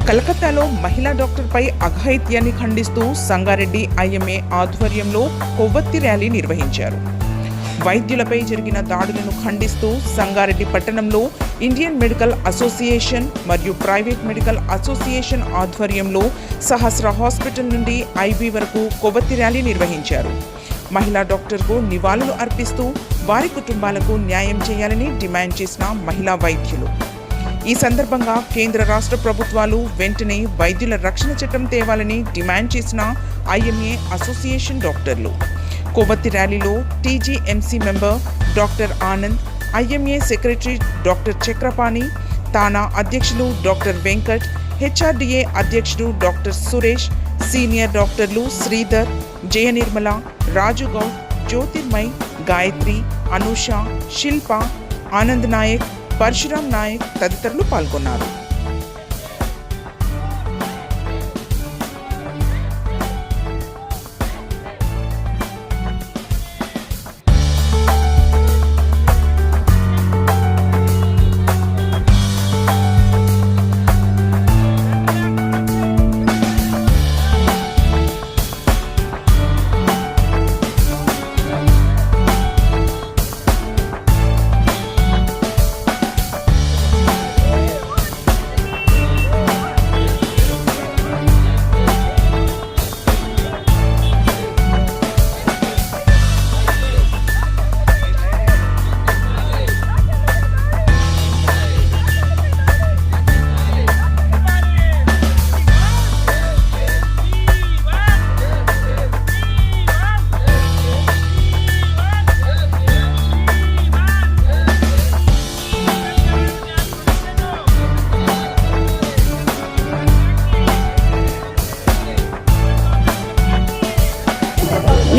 కలకత్తాలో మహిళా డాక్టర్పై అఘాయిత్యాన్ని ఖండిస్తూ సంగారెడ్డి ఐఎంఏ ఆధ్వర్యంలో కొవ్వొత్తి ర్యాలీ నిర్వహించారు. వైద్యులపై జరిగిన దాడులను ఖండిస్తూ సంగారెడ్డి పట్టణంలో ఇండియన్ మెడికల్ అసోసియేషన్ మరియు ప్రైవేట్ మెడికల్ అసోసియేషన్ ఆధ్వర్యంలో సహస్ర హాస్పిటల్ నుండి ఐబీ వరకు కొవ్వొత్తి ర్యాలీ నిర్వహించారు. మహిళా డాక్టర్కు నివాళులు అర్పిస్తూ వారి కుటుంబాలకు న్యాయం చేయాలని డిమాండ్ చేసిన మహిళా వైద్యులు. ఈ సందర్భంగా కేంద్ర రాష్ట్ర ప్రభుత్వాలు వెంటనే వైద్యుల రక్షణ చట్టం తేవాలని డిమాండ్ చేసిన ఐఎంఏ అసోసియేషన్ డాక్టర్లు. కొవ్వొత్తి ర్యాలీలో TGMC member doctor Anand, IMA secretary doctor Chakrapani, TANA అధ్యక్షులు డాక్టర్ వెంకట్, హెచ్ఆర్డీఏ అధ్యక్షుడు డాక్టర్ సురేష్, సీనియర్ డాక్టర్లు శ్రీధర్, జయనిర్మల, రాజు గౌడ్, జ్యోతిర్మయ్, గాయత్రి, అనూష, శిల్ప, ఆనంద్ నాయక్, పరశురామ్ నాయక్ తదితరులు పాల్గొన్నారు.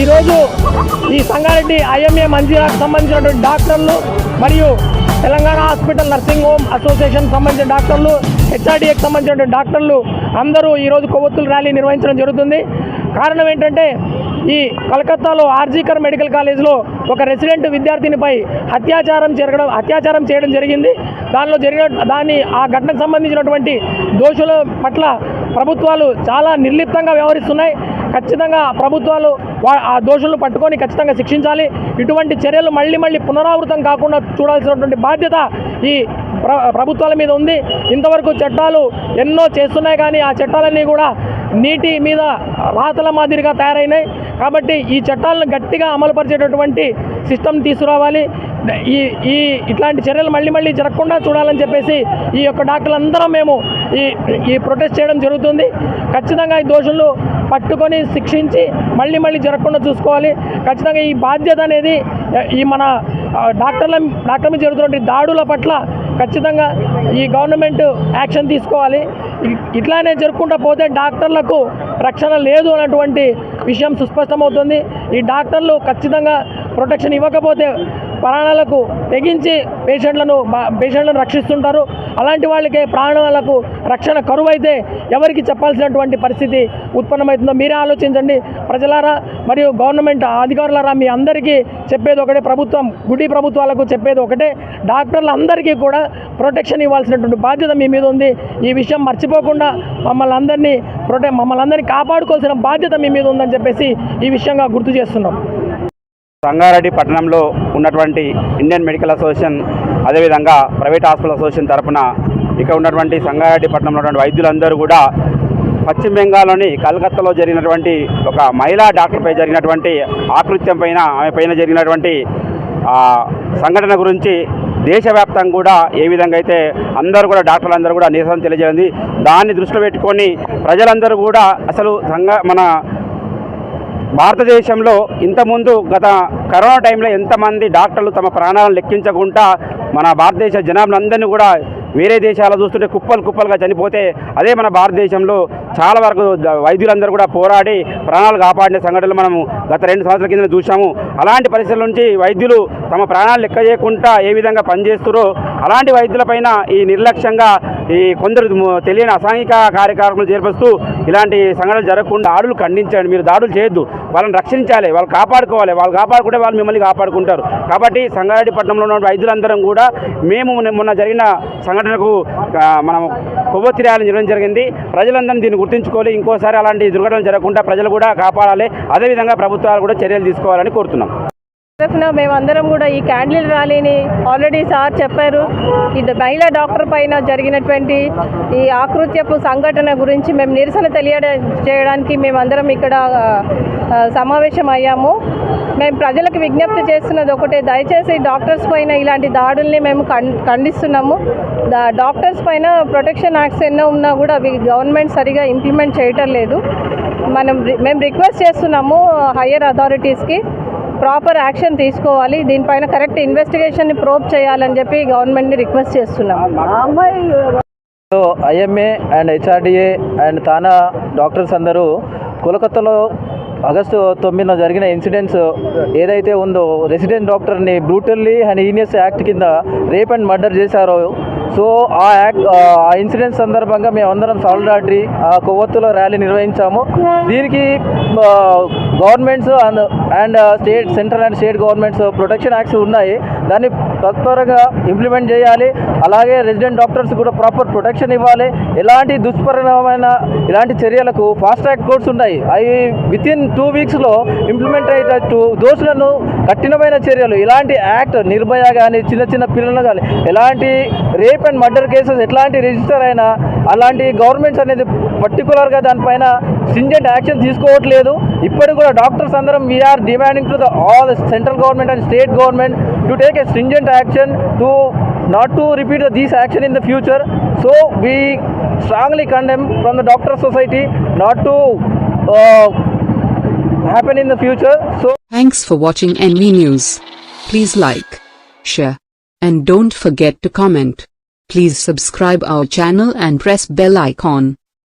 ఈరోజు ఈ సంగారెడ్డి ఐఎంఏ మంచిర్యాలకు సంబంధించినటువంటి డాక్టర్లు మరియు Telangana hospital nursing home association సంబంధించిన డాక్టర్లు, హెచ్ఆర్డీఏకి సంబంధించినటువంటి డాక్టర్లు అందరూ ఈరోజు కొవ్వొత్తుల ర్యాలీ నిర్వహించడం జరుగుతుంది. కారణం ఏంటంటే ఈ కలకత్తాలో ఆర్జీకర్ మెడికల్ కాలేజ్లో ఒక రెసిడెంట్ విద్యార్థినిపై అత్యాచారం చేయడం జరిగింది. ఆ ఘటనకు సంబంధించినటువంటి దోషుల పట్ల ప్రభుత్వాలు చాలా నిర్లిప్తంగా వ్యవహరిస్తున్నాయి. ఖచ్చితంగా ప్రభుత్వాలు ఆ దోషులను పట్టుకొని ఖచ్చితంగా శిక్షించాలి. ఇటువంటి చర్యలు మళ్ళీ పునరావృతం కాకుండా చూడాల్సినటువంటి బాధ్యత ఈ ప్రభుత్వాల మీద ఉంది. ఇంతవరకు చట్టాలు ఎన్నో చేస్తున్నాయి, కానీ ఆ చట్టాలన్నీ కూడా నీటి మీద రాతల మాదిరిగా తయారైనాయి. కాబట్టి ఈ చట్టాలను గట్టిగా అమలుపరిచేటటువంటి సిస్టమ్ తీసుకురావాలి. ఇట్లాంటి చర్యలు మళ్ళీ జరగకుండా చూడాలని చెప్పేసి ఈ యొక్క డాక్టర్లందరం మేము ఈ ప్రొటెస్ట్ చేయడం జరుగుతుంది. ఖచ్చితంగా ఈ దోషులను పట్టుకొని శిక్షించి మళ్ళీ జరగకుండా చూసుకోవాలి. ఖచ్చితంగా ఈ బాధ్యత అనేది ఈ మన డాక్టర్ల మీద జరుగుతున్న దాడుల పట్ల ఖచ్చితంగా ఈ గవర్నమెంట్ యాక్షన్ తీసుకోవాలి. ఇట్లానే జరుపుకుంటూ పోతే డాక్టర్లకు రక్షణ లేదు అన్నటువంటి విషయం సుస్పష్టమవుతుంది. ఈ డాక్టర్లు ఖచ్చితంగా ప్రొటెక్షన్ ఇవ్వకపోతే ప్రాణాలకు తెగించి పేషెంట్లను రక్షిస్తుంటారు. అలాంటి వాళ్ళకే ప్రాణాలకు రక్షణ కరువైతే ఎవరికి చెప్పాల్సినటువంటి పరిస్థితి ఉత్పన్నమవుతుందో మీరే ఆలోచించండి. ప్రజలారా మరియు గవర్నమెంట్ అధికారులారా, మీ అందరికీ చెప్పేది ఒకటే, గుడి ప్రభుత్వాలకు చెప్పేది ఒకటే, డాక్టర్లందరికీ కూడా ప్రొటెక్షన్ ఇవ్వాల్సినటువంటి బాధ్యత మీ మీద ఉంది. ఈ విషయం మర్చిపోకుండా మమ్మల్ని అందరినీ కాపాడుకోవాల్సిన బాధ్యత మీ మీద ఉందని చెప్పేసి ఈ విషయంగా గుర్తు చేస్తున్నాం. సంగారెడ్డి పట్టణంలో ఉన్నటువంటి ఇండియన్ మెడికల్ అసోసియేషన్, అదేవిధంగా ప్రైవేట్ హాస్పిటల్ అసోసియేషన్ తరఫున ఇక్కడ ఉన్నటువంటి సంగారెడ్డి పట్టణంలో ఉన్నటువంటి వైద్యులందరూ కూడా పశ్చిమ బెంగాల్లోని కలకత్తాలో జరిగినటువంటి ఒక మహిళా డాక్టర్పై జరిగినటువంటి ఆకృత్యం పైన, ఆమె పైన జరిగినటువంటి సంఘటన గురించి దేశవ్యాప్తంగా కూడా ఏ విధంగా అయితే డాక్టర్లందరూ కూడా నిరసన తెలియజేయండి. దాన్ని దృష్టిలో పెట్టుకొని ప్రజలందరూ కూడా అసలు మన భారతదేశంలో ఇంతకుముందు గత కరోనా టైంలో ఎంతమంది డాక్టర్లు తమ ప్రాణాలను లెక్కించకుండా మన భారతదేశ జనాభాలందరినీ కూడా వేరే దేశాలు చూస్తుంటే కుప్పలుగా చనిపోతే, అదే మన భారతదేశంలో చాలా వరకు వైద్యులందరూ కూడా పోరాడి ప్రాణాలు కాపాడిన సంఘటనలు మనము గత 2 సంవత్సరాల కింద చూసాము. అలాంటి పరిస్థితుల నుంచి వైద్యులు తమ ప్రాణాలు లెక్క చేయకుండా ఏ విధంగా పనిచేస్తారో అలాంటి వైద్యులపైన ఈ నిర్లక్ష్యంగా ఈ కొందరు తెలియని అసాంఘిక కార్యక్రమాలు చేపడుతూ ఇలాంటి సంఘటనలు జరగకుండా దాడులు ఖండించండి. మీరు దాడులు చేయొద్దు, వాళ్ళని రక్షించాలి, వాళ్ళు కాపాడుకోవాలి. వాళ్ళు కాపాడుకుంటే వాళ్ళు మిమ్మల్ని కాపాడుకుంటారు. కాబట్టి సంగారెడ్డి పట్టణంలో ఉన్న వైద్యులందరం కూడా మేము మొన్న జరిగిన సంఘటనకు మనం కొవ్వొత్తి ర్యాలీ నిర్వహించడం జరిగింది. ప్రజలందరినీ దీన్ని గుర్తుంచుకోవాలి, ఇంకోసారి అలాంటి దుర్ఘటనలు జరగకుండా ప్రజలు కూడా కాపాడాలి, అదేవిధంగా ప్రభుత్వాలు కూడా చర్యలు తీసుకోవాలని కోరుతున్నాం. మేమందరం కూడా ఈ క్యాండిల్ ర్యాలీని ఆల్రెడీ సార్ చెప్పారు. ఇది మహిళా డాక్టర్ పైన జరిగినటువంటి ఈ ఆకృత్యపు సంఘటన గురించి మేము నిరసన తెలియజేయడానికి మేమందరం ఇక్కడ సమావేశం అయ్యాము. మేము ప్రజలకు విజ్ఞప్తి చేస్తున్నది ఒకటే, దయచేసి డాక్టర్స్ పైన ఇలాంటి దాడుల్ని మేము ఖండిస్తున్నాము. డాక్టర్స్ పైన ప్రొటెక్షన్ యాక్ట్స్ ఎన్నో ఉన్నా కూడా అవి గవర్నమెంట్ సరిగా ఇంప్లిమెంట్ చేయటం లేదు. మేము రిక్వెస్ట్ చేస్తున్నాము హయ్యర్ అథారిటీస్కి ప్రాపర్ యాక్షన్ తీసుకోవాలి, దీనిపైన కరెక్ట్ ఇన్వెస్టిగేషన్ని ప్రోబ్ చేయాలని చెప్పి గవర్నమెంట్ని రిక్వెస్ట్ చేస్తున్నాం. IMA and HRDA and TANA doctors అందరూ కోలకత్తాలో ఆగస్టు 9న జరిగిన ఇన్సిడెంట్స్ ఏదైతే ఉందో రెసిడెంట్ డాక్టర్ని బ్రూటల్లీ అండ్ హీనియస్ యాక్ట్ కింద రేప్ అండ్ మర్డర్ చేశారో, సో ఆ ఇన్సిడెంట్ సందర్భంగా మేమందరం సాలిడారిటీ ఆ కొవ్వొత్తుల ర్యాలీ నిర్వహించాము. దీనికి governments and central and state governments protection acts ఉన్నాయి, దాన్ని తత్వరగా ఇంప్లిమెంట్ చేయాలి. అలాగే రెసిడెంట్ డాక్టర్స్ కూడా ప్రాపర్ ప్రొటెక్షన్ ఇవ్వాలి. ఎలాంటి దుష్పరిణామమైన ఇలాంటి చర్యలకు ఫాస్ట్ ట్రాక్ కోర్ట్స్ ఉన్నాయి, అవి వితిన్ 2 వీక్స్లో ఇంప్లిమెంట్ అయ్యేటట్టు దోషులను కఠినమైన చర్యలు, ఇలాంటి యాక్ట్ నిర్భయ కానీ చిన్న పిల్లలు కానీ ఎలాంటి రేప్ అండ్ మర్డర్ కేసెస్ ఎట్లాంటి రిజిస్టర్ అయినా అలాంటి గవర్నమెంట్స్ అనేది పర్టికులర్గా దానిపైన స్ట్రింజెంట్ యాక్షన్ తీసుకోవట్లేదు. ఇప్పటికి కూడా డాక్టర్స్ అందరం we are demanding to all the central government and state government to take a stringent action to not to repeat this action in the future. So we strongly condemn from the doctor society not to happen in the future. So thanks for watching NV News. Please like, share, and don't forget to comment. Please subscribe our channel and press bell icon.